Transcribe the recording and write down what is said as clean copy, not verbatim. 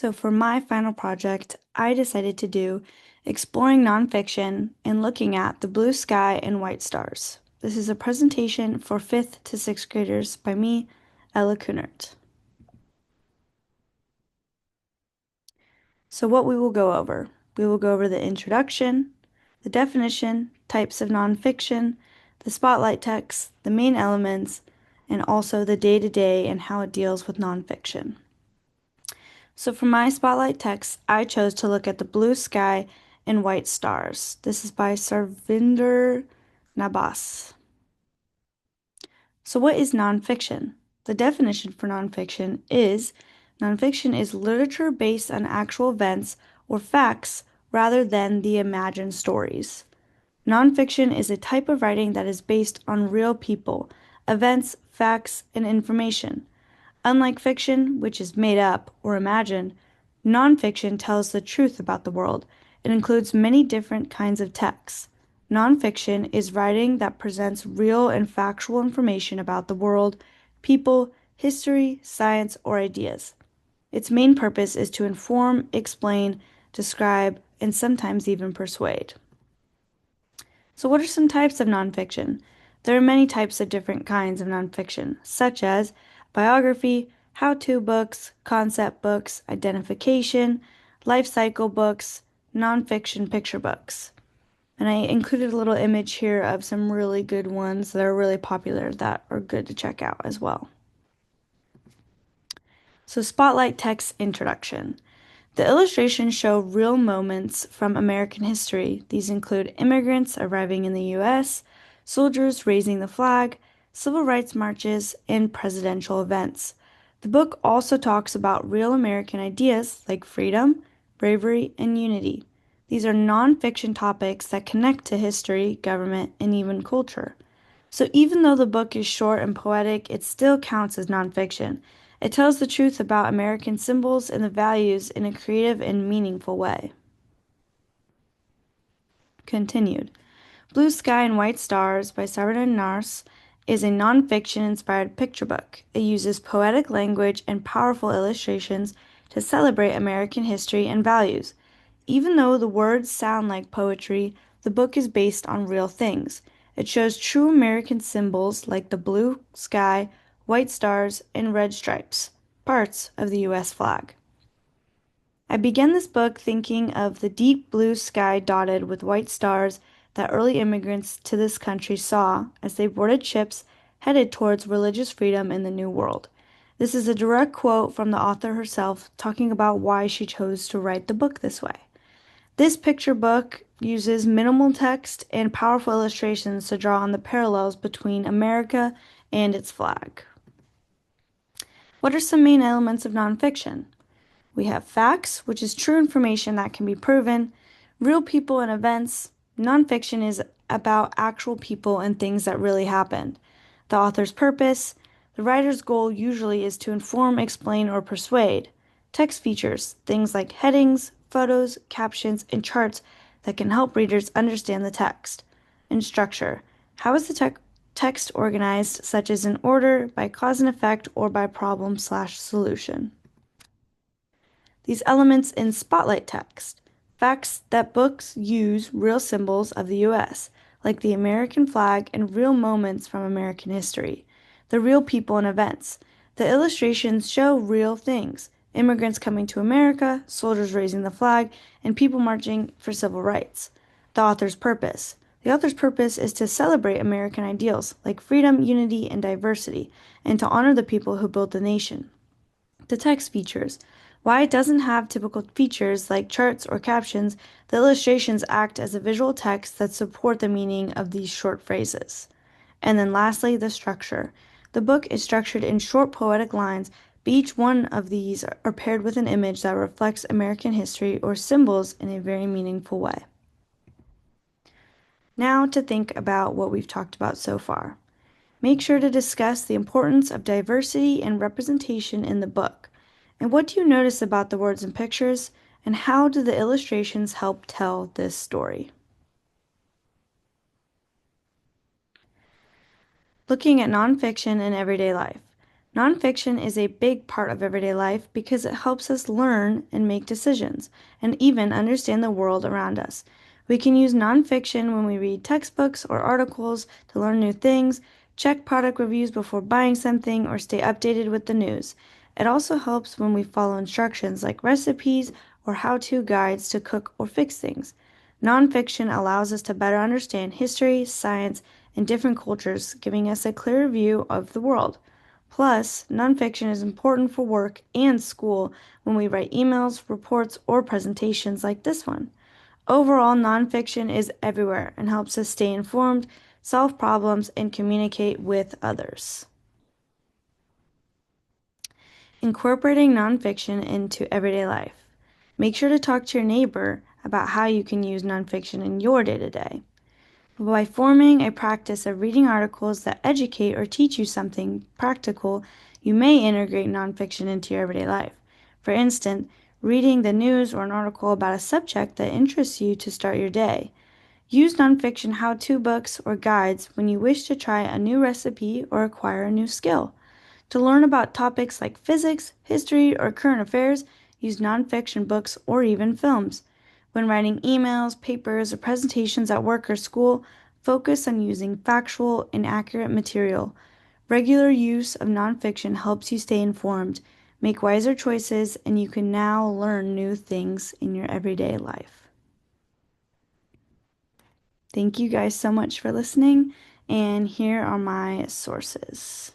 So for my final project, I decided to do exploring nonfiction and looking at the blue sky and white stars. This is a presentation for 5th to 6th graders by me, Ella Kunert. So what we will go over the introduction, the definition, types of nonfiction, the spotlight text, the main elements, and also the day-to-day and how it deals with nonfiction. So for my spotlight text, I chose to look at the blue sky and white stars. This is by Sarvinder Nabas. So what is nonfiction? The definition for nonfiction is literature based on actual events or facts rather than the imagined stories. Nonfiction is a type of writing that is based on real people, events, facts, and information. Unlike fiction, which is made up or imagined, nonfiction tells the truth about the world. It includes many different kinds of texts. Nonfiction is writing that presents real and factual information about the world, people, history, science, or ideas. Its main purpose is to inform, explain, describe, and sometimes even persuade. So, what are some types of nonfiction? There are many types of different kinds of nonfiction, such as biography, how-to books, concept books, identification, life cycle books, nonfiction picture books. And I included a little image here of some really good ones that are really popular that are good to check out as well. So, Spotlight Text Introduction. The illustrations show real moments from American history. These include immigrants arriving in the U.S., soldiers raising the flag, civil rights marches, and presidential events. The book also talks about real American ideas like freedom, bravery, and unity. These are nonfiction topics that connect to history, government, and even culture. So even though the book is short and poetic, it still counts as nonfiction. It tells the truth about American symbols and the values in a creative and meaningful way. Continued. Blue Sky and White Stars by Sarah Nars is a nonfiction inspired picture book. It uses poetic language and powerful illustrations to celebrate American history and values. Even though the words sound like poetry, the book is based on real things. It shows true American symbols like the blue sky, white stars, and red stripes, parts of the U.S. flag. I began this book thinking of the deep blue sky dotted with white stars that early immigrants to this country saw as they boarded ships headed towards religious freedom in the New World. This is a direct quote from the author herself talking about why she chose to write the book this way. This picture book uses minimal text and powerful illustrations to draw on the parallels between America and its flag. What are some main elements of nonfiction? We have facts, which is true information that can be proven, real people and events. Nonfiction is about actual people and things that really happened. The author's purpose. The writer's goal usually is to inform, explain, or persuade. Text features, things like headings, photos, captions, and charts that can help readers understand the text. And structure. How is the text organized, such as in order, by cause and effect, or by problem/solution? These elements in spotlight text. Facts that books use real symbols of the U.S., like the American flag and real moments from American history. The real people and events. The illustrations show real things. Immigrants coming to America, soldiers raising the flag, and people marching for civil rights. The author's purpose. The author's purpose is to celebrate American ideals like freedom, unity, and diversity, and to honor the people who built the nation. The text features. Why it doesn't have typical features like charts or captions, the illustrations act as a visual text that support the meaning of these short phrases. And then lastly, the structure. The book is structured in short poetic lines, but each one of these are paired with an image that reflects American history or symbols in a very meaningful way. Now to think about what we've talked about so far. Make sure to discuss the importance of diversity and representation in the book. And what do you notice about the words and pictures, and how do the illustrations help tell this story? Looking at nonfiction in everyday life. Nonfiction is a big part of everyday life because it helps us learn and make decisions, and even understand the world around us. We can use nonfiction when we read textbooks or articles to learn new things, check product reviews before buying something, or stay updated with the news. It also helps when we follow instructions like recipes or how-to guides to cook or fix things. Nonfiction allows us to better understand history, science, and different cultures, giving us a clearer view of the world. Plus, nonfiction is important for work and school when we write emails, reports, or presentations like this one. Overall, nonfiction is everywhere and helps us stay informed, solve problems, and communicate with others. Incorporating nonfiction into everyday life. Make sure to talk to your neighbor about how you can use nonfiction in your day to day. By forming a practice of reading articles that educate or teach you something practical, you may integrate nonfiction into your everyday life. For instance, reading the news or an article about a subject that interests you to start your day. Use nonfiction how-to books or guides when you wish to try a new recipe or acquire a new skill. To learn about topics like physics, history, or current affairs, use nonfiction books or even films. When writing emails, papers, or presentations at work or school, focus on using factual and accurate material. Regular use of nonfiction helps you stay informed, make wiser choices, and you can now learn new things in your everyday life. Thank you guys so much for listening, and here are my sources.